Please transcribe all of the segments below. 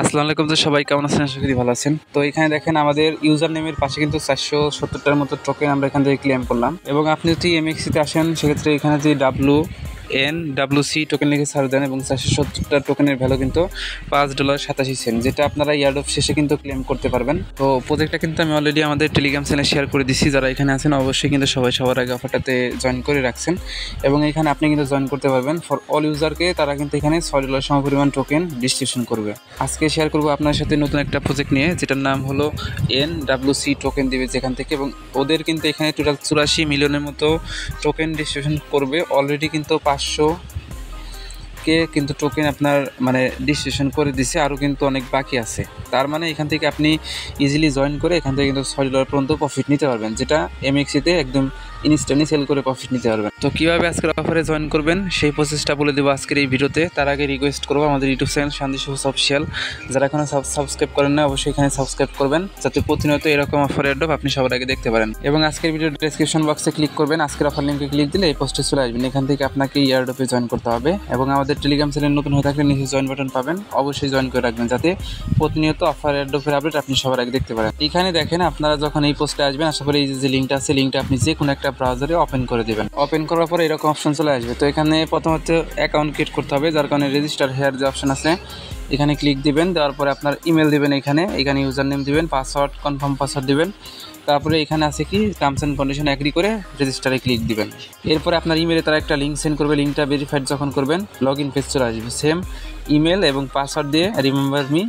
আসসালামু আলাইকুম। তো সবাই কেমন আছেন? আশা করি ভালো আছেন। তো এখানে দেখেন আমাদের ইউজার নেমের পাশে কিন্তু 470টার মতো টোকেন আমরা এখান থেকে ক্লেম করলাম। এবং আপনি যদি এমএক্সিতে আসেন সেক্ষেত্রে এখানে যদি WNWC টোকেন লিখে সার্চ দেন এবং 470টা টোকেনের ভ্যালু কিন্তু $5.87, যেটা আপনারা ইয়ারডপ শেষে কিন্তু ক্লেম করতে পারবেন। তো প্রত্যেকটা কিন্তু আমি অলরেডি আমাদের টেলিগ্রাম চ্যানেলে শেয়ার করে দিচ্ছি। যারা এখানে আছেন অবশ্যই কিন্তু সবার আগে অফারটাতে জয়েন করে রাখছেন এবং এখানে আপনি কিন্তু জয়েন করতে পারবেন। ফর অল ইউজারকে তারা কিন্তু এখানে $6 সমপরিমাণ টোকেন ডিস্ট্রিবিউশন করবে। আজকে শেয়ার করবো আপনার সাথে নতুন একটা প্রজেক্ট নিয়ে, যেটার নাম হলো NWC টোকেন দিবে যেখান থেকে, এবং ওদের কিন্তু এখানে টোটাল 84 মিলিয়নের মতো টোকেন ডিস্ট্রিবিউশন করবে। অলরেডি কিন্তু 500কে কিন্তু টোকেন আপনার ডিস্ট্রিবিউশন করে দিছে, আরও কিন্তু অনেক বাকি আছে। তার মানে এখান থেকে আপনি ইজিলি জয়েন করে এখান থেকে কিন্তু $6 পর্যন্ত প্রফিট নিতে পারবেন, যেটা এমএক্সিতে একদম ইনস্ট্যান্টলি সেল করে প্রফিট নিতে পারবেন। তো কীভাবে আজকের অফারে জয়েন করবেন সেই প্রসেসটা বলে দেবো আজকের এই ভিডিওতে। তার আগে রিকোয়েস্ট করবো আমাদের ইউটিউব চ্যানেল শান্তি সবুজ অফিসিয়াল, যারা এখনও সাবস্ক্রাইব করেন না অবশ্যই এখানে সাবস্ক্রাইব করবেন, যাতে প্রতিনিয়ত এরকম অফার অ্যাডপ আপনি সবার আগে দেখতে পারেন। এবং আজকের ভিডিওর ডেসক্রিপশন বক্সে ক্লিক করবেন, আজকের অফার লিঙ্কে ক্লিক দিলে এই পোস্টে চলে আসবেন। এখান থেকে আপনাকে ইয়ারডপে জয়েন করতে হবে এবং আমাদের টেলিগ্রাম চ্যানেল নতুন হয়ে থাকলে নিচে জয়েন বাটন পাবেন, অবশ্যই জয়েন করে রাখবেন, যাতে প্রতিনিয়ত অফার অ্যাডপের আপডেট আপনি সবার আগে দেখতে পারেন। এখানে দেখেন আপনারা যখন এই পোস্টে আসবেন, আশা করি এই যে লিঙ্কটা আছে, লিঙ্কটা আপনি যে কোনো একটা ব্রাউজারে ওপেন করে দেবেন। ওপেন করার পরে এরকম অপশন চলে আসবে। তো এখানে প্রথম হচ্ছে অ্যাকাউন্ট ক্রিয়েট করতে হবে, যার কারণে রেজিস্টার হেয়ার যে অপশন আছে এখানে ক্লিক দিবেন। দেওয়ার পরে আপনার ইমেল দিবেন, এখানে ইউজার নেম দিবেন, পাসওয়ার্ড কনফার্ম পাসওয়ার্ড দিবেন। তারপরে এখানে আছে কি টার্মস অ্যান্ড কন্ডিশন এগ্রি করে রেজিস্টারে ক্লিক দিবেন। এরপরে আপনার ইমেলে তারা একটা লিঙ্ক সেন্ড করবে, লিঙ্কটা ভেরিফাইড যখন করবেন লগ ইন পেজ চলে আসবে, সেম ইমেল এবং পাসওয়ার্ড দিয়ে রিমেম্বার মি,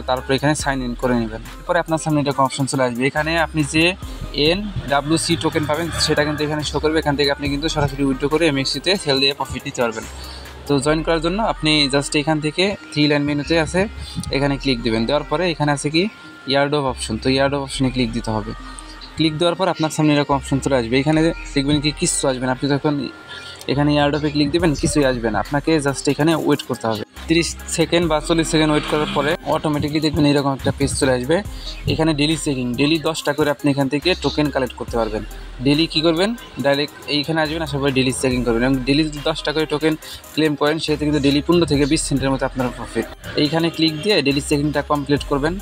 তারপরে এখানে সাইন ইন করে নেবেন। এরপরে আপনার সামনে একটা অপশন চলে আসবে, এখানে আপনি যে NWC টোকেন পাবেন সেটা কিন্তু এখানে শো করবে। এখান থেকে আপনি কিন্তু সরাসরি উইথড্র করে এমএক্সিতে সেল দিয়ে প্রফিট নিতে পারবেন। তো জয়েন করার জন্য আপনি জাস্ট এখান থেকে 3 লাইন মেনুতে আছে এখানে ক্লিক দিবেন। দেওয়ার পরে এখানে আছে কি ইয়ারডপ অপশন, তো ইয়ারডপ অপশনে ক্লিক দিতে হবে। ক্লিক দেওয়ার পর আপনার সামনে এরকম অপশন চলে আসবে, এখানে দেখবেন কি কিছু আসবে না। আপনি যখন এখানে ইয়ারডপে ক্লিক দিবেন কিছুই আসবে না, আপনাকে জাস্ট এখানে ওয়েট করতে হবে 30 সেকেন্ড বা 40 সেকেন্ড ওয়েট করার পরে অটোমেটিকলি দেখবেন এরকম একটা পেজ চলে আসবে। এখানে ডেলি চেকিং, ডেলি 10টা করে আপনি এখান থেকে টোকেন কালেক্ট করতে পারবেন। ডেলি কী করবেন, ডাইরেক্ট এইখানে আসবেন, আসার পরে ডেলি চেকিং করবেন এবং ডেলি যদি 10টা করে টোকেন ক্লেম করেন সেক্ষেত্রে কিন্তু ডেলি 15 থেকে 20 সেন্টের মতো আপনার প্রফিট। এইখানে ক্লিক দিয়ে ডেলি চেকিংটা কমপ্লিট করবেন।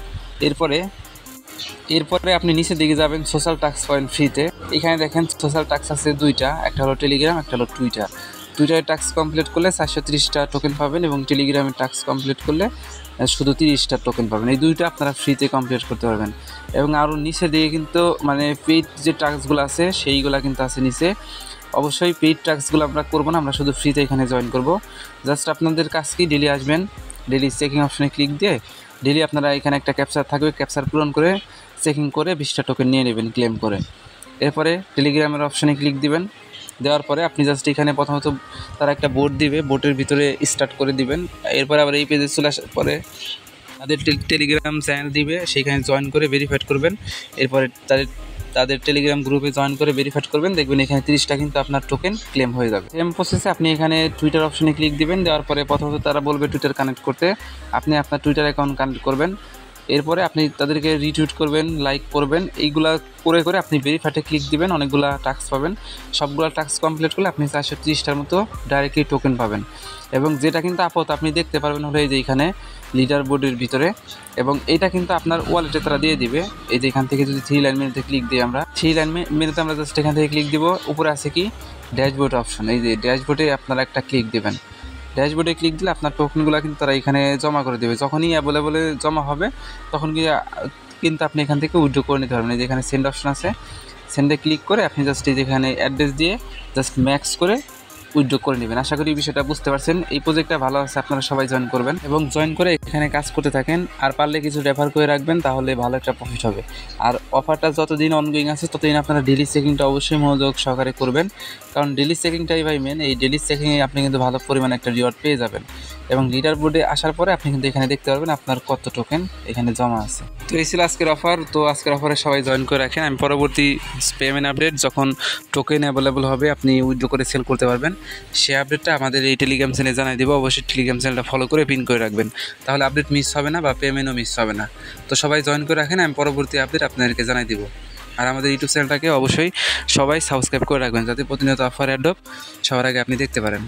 এরপরে আপনি নিচের দিকে যাবেন সোশ্যাল টাস্ক পয়েন্ট ফ্রিতে। এখানে দেখেন সোশ্যাল টাস্ক আছে দুইটা, একটা হলো টেলিগ্রাম, একটা হলো টুইটার। টুইটারের টাস্ক কমপ্লিট করলে 430টা টোকেন পাবেন এবং টেলিগ্রামের টাস্ক কমপ্লিট করলে শুধু 30টা টোকেন পাবেন। এই দুইটা আপনারা ফ্রিতে কমপ্লিট করতে পারবেন। এবং আরও নিচে দিকে কিন্তু পেইড যে টাস্কগুলো আছে সেইগুলো কিন্তু আছে নিচে। অবশ্যই পেইড টাস্কগুলো আমরা করবো না, আমরা শুধু ফ্রিতে এখানে জয়েন করব। জাস্ট আপনাদের কাজ কি, ডেলি আসবেন, ডেলি চেকিং অপশনে ক্লিক দিয়ে ডেলি আপনারা এখানে একটা ক্যাপচার থাকবে, ক্যাপচার পূরণ করে চেকিং করে 20টা টোকেন নিয়ে নেবেন ক্লেম করে। এরপরে টেলিগ্রামের অপশানে ক্লিক দিবেন। দেওয়ার পরে আপনি জাস্ট এখানে প্রথমত তারা একটা বোর্ড দিবে, বোর্ডের ভিতরে স্টার্ট করে দিবেন। এরপরে আবার এই পেজে চলে আসার পরে তাদের টেলিগ্রাম চ্যানেল দিবে, সেইখানে জয়েন করে ভেরিফাইড করবেন। এরপরে তাদের টেলিগ্রাম গ্রুপে জয়েন করে ভেরিফাইড করবেন, দেখবেন এখানে 30টা কিন্তু আপনার টোকেন ক্লেম হয়ে যাবে। সেম প্রসেসে আপনি এখানে টুইটার অপশনে ক্লিক দিবেন। দেওয়ার পরে প্রথমত তারা বলবে টুইটার কানেক্ট করতে, আপনি আপনার টুইটার অ্যাকাউন্ট কানেক্ট করবেন। এরপরে আপনি তাদেরকে রিটুইট করবেন, লাইক করবেন, এইগুলা করে আপনি ভেরিফাইডে ক্লিক দিবেন, অনেকগুলা টাস্ক পাবেন। সবগুলো টাস্ক কমপ্লিট করলে আপনি 430টার মতো ডাইরেক্টলি টোকেন পাবেন। এবং যেটা কিন্তু আপনি দেখতে পারবেন হলো এই যে এখানে লিডার বোর্ডের ভিতরে, এবং এটা কিন্তু আপনার ওয়ালেটে তারা দিয়ে দিবে। এই যে এখান থেকে যদি 3 লাইন মেনুতে ক্লিক দিই, আমরা 3 লাইন মেনুতে আমরা জাস্ট এখান থেকে ক্লিক দিব। উপরে আছে কি ড্যাশবোর্ড অপশন, এই যে ড্যাশবোর্ডে আপনারা একটা ক্লিক দেবেন। ড্যাশবোর্ডে ক্লিক দিলে আপনার টোকেনগুলো কিন্তু তারা এখানে জমা করে দেবে। যখনই অ্যাভেলেবলে জমা হবে তখন কিন্তু আপনি এখান থেকে উইথড্র করে নিতে পারবেন। এই যে এখানে সেন্ড অপশন আছে, সেন্ডে ক্লিক করে আপনি জাস্ট এই যেখানে অ্যাড্রেস দিয়ে জাস্ট ম্যাক্স করে উইথড্র করে নেবেন। আশা করি বিষয়টা বুঝতে পারছেন। এই প্রজেক্টটা ভালো আছে, আপনারা সবাই জয়েন করবেন এবং জয়েন করে এখানে কাজ করতে থাকেন। আর পারলে কিছু রেফার করে রাখবেন, তাহলে ভালো একটা প্রফিট হবে। আর অফারটা যতদিন অনগোয়িং আছে ততদিন আপনারা ডেলি চেকিংটা অবশ্যই মনোযোগ সহকারে করবেন, কারণ ডেলি চেকিংটাই ভাই মেন। এই ডেলি চেকিংয়ে আপনি কিন্তু ভালো পরিমাণে একটা রিওয়ার্ড পেয়ে যাবেন এবং লিডার বোর্ডে আসার পরে আপনি কিন্তু এখানে দেখতে পারবেন আপনার কত টোকেন এখানে জমা আছে। তো এই ছিল আজকের অফার। তো আজকের অফারে সবাই জয়েন করে রাখেন, আমি পরবর্তী পেমেন্ট আপডেট যখন টোকেন অ্যাভেলেবল হবে আপনি উইথড্র করে সেল করতে পারবেন, সে আপডেটটা আমাদের এই টেলিগ্রাম চ্যানেলে জানিয়ে দেবো। অবশ্যই টেলিগ্রাম চ্যানেলটা ফলো করে পিন করে রাখবেন, তাহলে আপডেট মিস হবে না বা পেমেন্টও মিস হবে না। তো সবাই জয়েন করে রাখেন, আমি পরবর্তী আপডেট আপনাদেরকে জানিয়ে দিব। আর আমাদের ইউটিউব চ্যানেলটাকে অবশ্যই সবাই সাবস্ক্রাইব করে রাখবেন, যাতে প্রতিনিয়ত অফার অ্যাডপ সবার আগে আপনি দেখতে পারেন।